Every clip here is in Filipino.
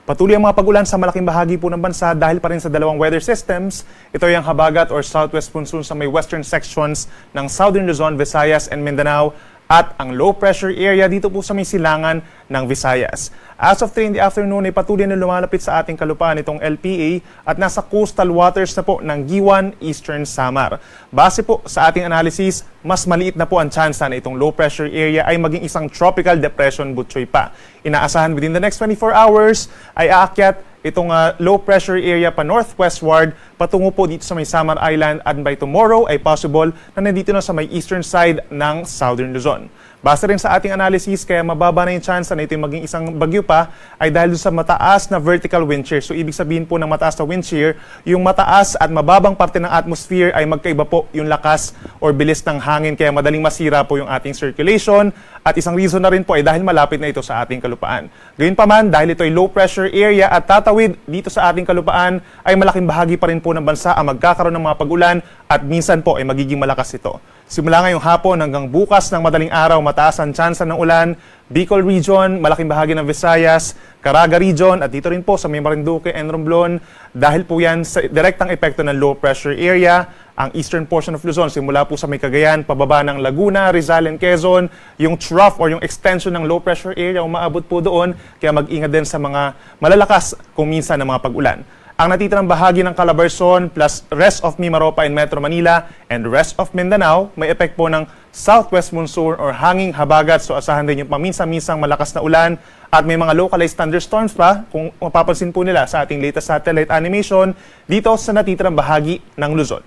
Patuloy ang mga pag-ulan sa malaking bahagi po ng bansa dahil pa rin sa dalawang weather systems. Ito ay ang habagat or southwest monsoon sa may western sections ng Southern Luzon, Visayas, and Mindanao at ang low pressure area dito po sa may silangan ng Visayas. As of 3 in the afternoon ay patuloy na lumalapit sa ating kalupaan itong LPA at nasa coastal waters na po ng Giwan, Eastern Samar. Base po sa ating analysis, mas maliit na po ang tsansa na itong low pressure area ay maging isang tropical depression butchoy pa. Inaasahan within the next 24 hours ay aakyat itong low pressure area pa northwestward patungo po dito sa may Samar Island at by tomorrow ay possible na nandito na sa may eastern side ng Southern Luzon. Base rin sa ating analysis, kaya mababa na yung chance na ito maging isang bagyo pa ay dahil sa mataas na vertical wind shear. So ibig sabihin po ng mataas na wind shear, yung mataas at mababang parte ng atmosphere ay magkaiba po yung lakas or bilis ng hangin kaya madaling masira po yung ating circulation. At isang reason na rin po ay dahil malapit na ito sa ating kalupaan. Gayunpaman, dahil ito ay low pressure area at tatawid dito sa ating kalupaan, ay malaking bahagi pa rin po ng bansa ang magkakaroon ng mga pag-ulan at minsan po ay magiging malakas ito. Simula ngayong hapon hanggang bukas ng madaling araw, mataas ang tsansa ng ulan, Bicol Region, malaking bahagi ng Visayas, Caraga Region, at dito rin po sa may Marinduque and Romblon. Dahil po yan sa direktang epekto ng low pressure area, ang eastern portion of Luzon, simula po sa may Cagayan, pababa ng Laguna, Rizal, and Quezon, yung trough or yung extension ng low pressure area, umaabot po doon, kaya mag-ingat din sa mga malalakas kung minsan ng mga pag-ulan. Ang natitirang bahagi ng Calabarzon plus rest of Mimaropa in Metro Manila and rest of Mindanao may epek po ng southwest monsoon or hanging habagat. So asahan din yung paminsan-minsang malakas na ulan at may mga localized thunderstorms pa kung mapapansin po nila sa ating latest satellite animation dito sa natitirang bahagi ng Luzon.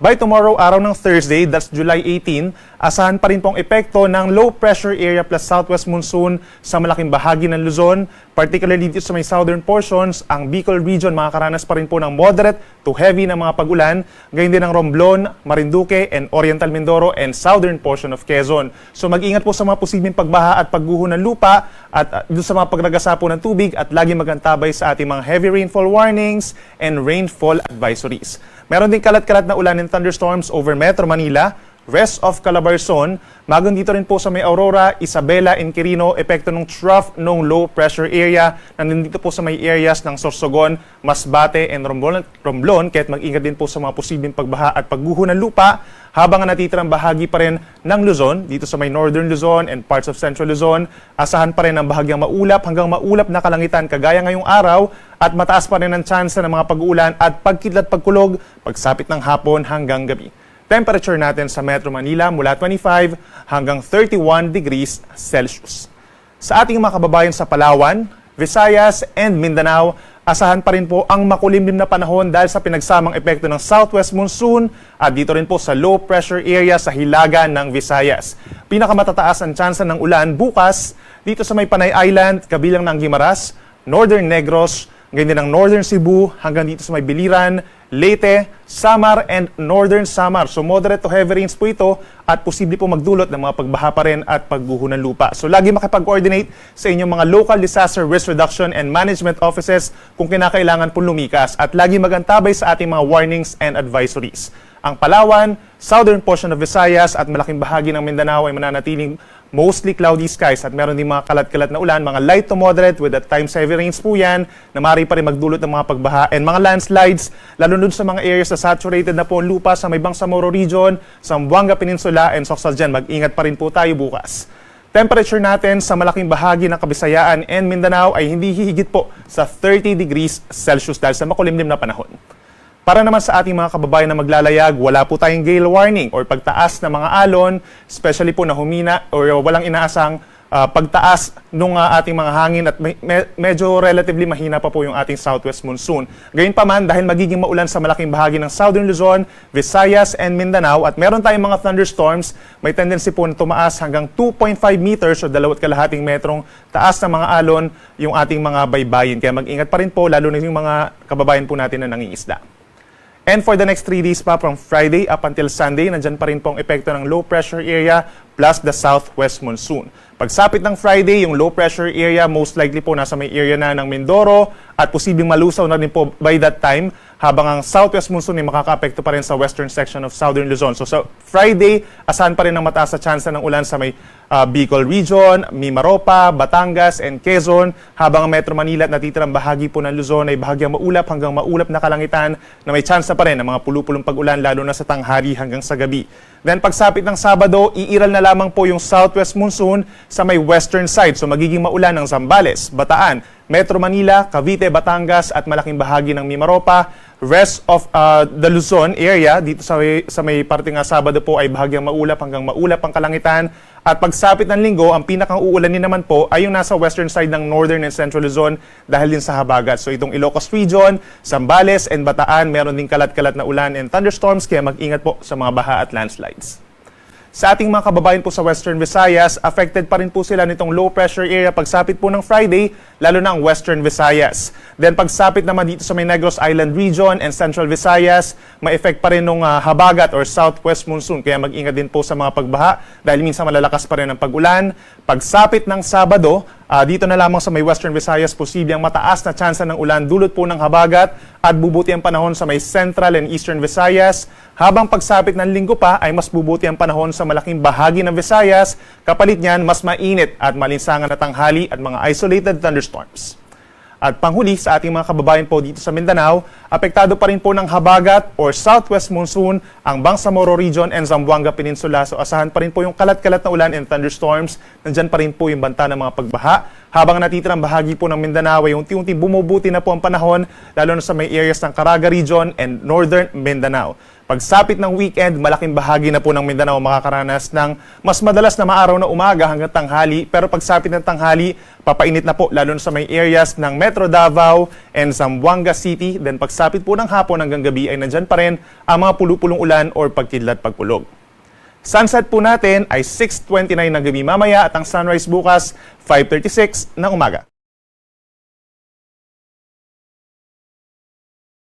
By tomorrow, araw ng Thursday, that's July 18, asahan pa rin pong epekto ng low pressure area plus southwest monsoon sa malaking bahagi ng Luzon, particularly dito sa may southern portions. Ang Bicol Region makakaranas pa rin po ng moderate to heavy na mga pag-ulan, gayon din ang Romblon, Marinduque, and Oriental Mindoro and southern portion of Quezon. So mag-ingat po sa mga posibleng pagbaha at pagguho ng lupa at doon sa mga pagragasa po ng tubig at lagi magantabay sa ating mga heavy rainfall warnings and rainfall advisories. Meron din kalat-kalat na ulan and thunderstorms over Metro Manila, rest of Calabarzon, magun dito rin po sa may Aurora, Isabela, and Quirino, epekto ng trough ng low pressure area na nandito po sa may areas ng Sorsogon, Masbate, and Romblon, kaya't mag-ingat din po sa mga posibleng pagbaha at pagguho ng lupa habang natitirang bahagi pa rin ng Luzon, dito sa may Northern Luzon and parts of Central Luzon, asahan pa rin ang bahagyang maulap hanggang maulap na kalangitan kagaya ngayong araw at mataas pa rin ang tsansa ng mga pag-uulan at pagkidlat pagkulog pagsapit ng hapon hanggang gabi. Temperature natin sa Metro Manila mula 25 hanggang 31 degrees Celsius. Sa ating mga kababayan sa Palawan, Visayas, and Mindanao, asahan pa rin po ang makulimlim na panahon dahil sa pinagsamang epekto ng southwest monsoon at dito rin po sa low pressure area sa hilaga ng Visayas. Pinakamatataas ang tsansa ng ulan bukas dito sa may Panay Island, kabilang ng Guimaras, Northern Negros, ganyan ng Northern Cebu hanggang dito sa may Biliran, Leyte, Samar, and Northern Samar. So moderate to heavy rains po ito at posible po magdulot ng mga pagbaha pa rin at pagguho ng lupa. So lagi makipag-coordinate sa inyong mga local disaster risk reduction and management offices kung kinakailangan po lumikas at lagi magantabay sa ating mga warnings and advisories. Ang Palawan, southern portion of Visayas at malaking bahagi ng Mindanao ay mananatiling mostly cloudy skies at meron din mga kalat-kalat na ulan, mga light to moderate with at times heavy rains po yan na maaari pa rin magdulot ng mga pagbaha and mga landslides, lalo dun sa mga areas na saturated na po lupa sa may Bangsamoro Region, Zamboanga Peninsula and Socsaljan. Mag-ingat pa rin po tayo bukas. Temperature natin sa malaking bahagi ng Kabisayaan and Mindanao ay hindi hihigit po sa 30 degrees Celsius dahil sa makulimlim na panahon. Para naman sa ating mga kababayan na maglalayag, wala po tayong gale warning or pagtaas ng mga alon, especially po na humina or walang inaasang pagtaas ng ating mga hangin at medyo relatively mahina pa po yung ating southwest monsoon. Gayunpaman, dahil magiging maulan sa malaking bahagi ng Southern Luzon, Visayas, and Mindanao at meron tayong mga thunderstorms, may tendency po na tumaas hanggang 2.5 meters o 2.5 metrong taas ng mga alon yung ating mga baybayin. Kaya mag-ingat pa rin po, lalo na yung mga kababayan po natin na nangingisda. And for the next 3 days pa, from Friday up until Sunday, nandyan pa rin pong epekto ng low pressure area plus the southwest monsoon. Pagsapit ng Friday, yung low pressure area most likely po nasa may area na ng Mindoro at posibleng malusaw na rin po by that time habang ang southwest monsoon ay makaka-apekto pa rin sa western section of Southern Luzon. So sa Friday, asahan pa rin ang mataas na tsansa ng ulan sa may Bicol Region, Mimaropa, Batangas, and Quezon, habang ang Metro Manila at natitirang bahagi po ng Luzon ay bahagyang maulap hanggang maulap na kalangitan na may tsansa pa rin ng mga pulupulong pag-ulan lalo na sa tanghali hanggang sa gabi. Then pagsapit ng Sabado, iiral na lamang po yung southwest monsoon sa may western side. So magiging maulan ng Zambales, Bataan, Metro Manila, Cavite, Batangas at malaking bahagi ng Mimaropa. Rest of the Luzon area, dito sa may parte nga Sabado po ay bahagyang maulap hanggang maulap ang kalangitan. At pagsapit ng Linggo, ang pinakang uulanin naman po ay yung nasa western side ng Northern and Central Luzon dahil din sa habagat. So itong Ilocos Region, Zambales and Bataan, meron din kalat-kalat na ulan and thunderstorms, kaya mag-ingat po sa mga baha at landslides. Sa ating mga kababayan po sa Western Visayas, affected pa rin po sila nitong low pressure area pagsapit po ng Friday, lalo na ang Western Visayas. Then pagsapit naman dito sa may Negros Island Region and Central Visayas, may effect pa rin ng habagat or southwest monsoon. Kaya mag-ingat din po sa mga pagbaha dahil minsan malalakas pa rin ang pag-ulan. Pagsapit ng Sabado, dito na lamang sa may Western Visayas, posible ang mataas na tsansa ng ulan dulot po ng habagat at bubuti ang panahon sa may Central and Eastern Visayas. Habang pagsapit ng Linggo pa ay mas bubuti ang panahon sa malaking bahagi ng Visayas. Kapalit niyan, mas mainit at malinsangan na tanghali at mga isolated thunderstorms. At panghuli sa ating mga kababayan po dito sa Mindanao, apektado pa rin po ng habagat or southwest monsoon ang Bangsamoro Region and Zamboanga Peninsula. So asahan pa rin po yung kalat-kalat na ulan and thunderstorms. Nandyan pa rin po yung banta ng mga pagbaha. Habang natitirang bahagi po ng Mindanao ay unti-unti bumubuti na po ang panahon, lalo na sa may areas ng Caraga Region and Northern Mindanao. Pagsapit ng weekend, malaking bahagi na po ng Mindanao makakaranas ng mas madalas na maaraw na umaga hanggang tanghali. Pero pagsapit ng tanghali, papainit na po lalo na sa may areas ng Metro Davao and Zamboanga City. Then pagsapit po ng hapon hanggang gabi ay nandyan pa rin ang mga pulupulong ulan or pagkidlat pagpulog. Sunset po natin ay 6:29 ng gabi mamaya at ang sunrise bukas 5:36 ng umaga.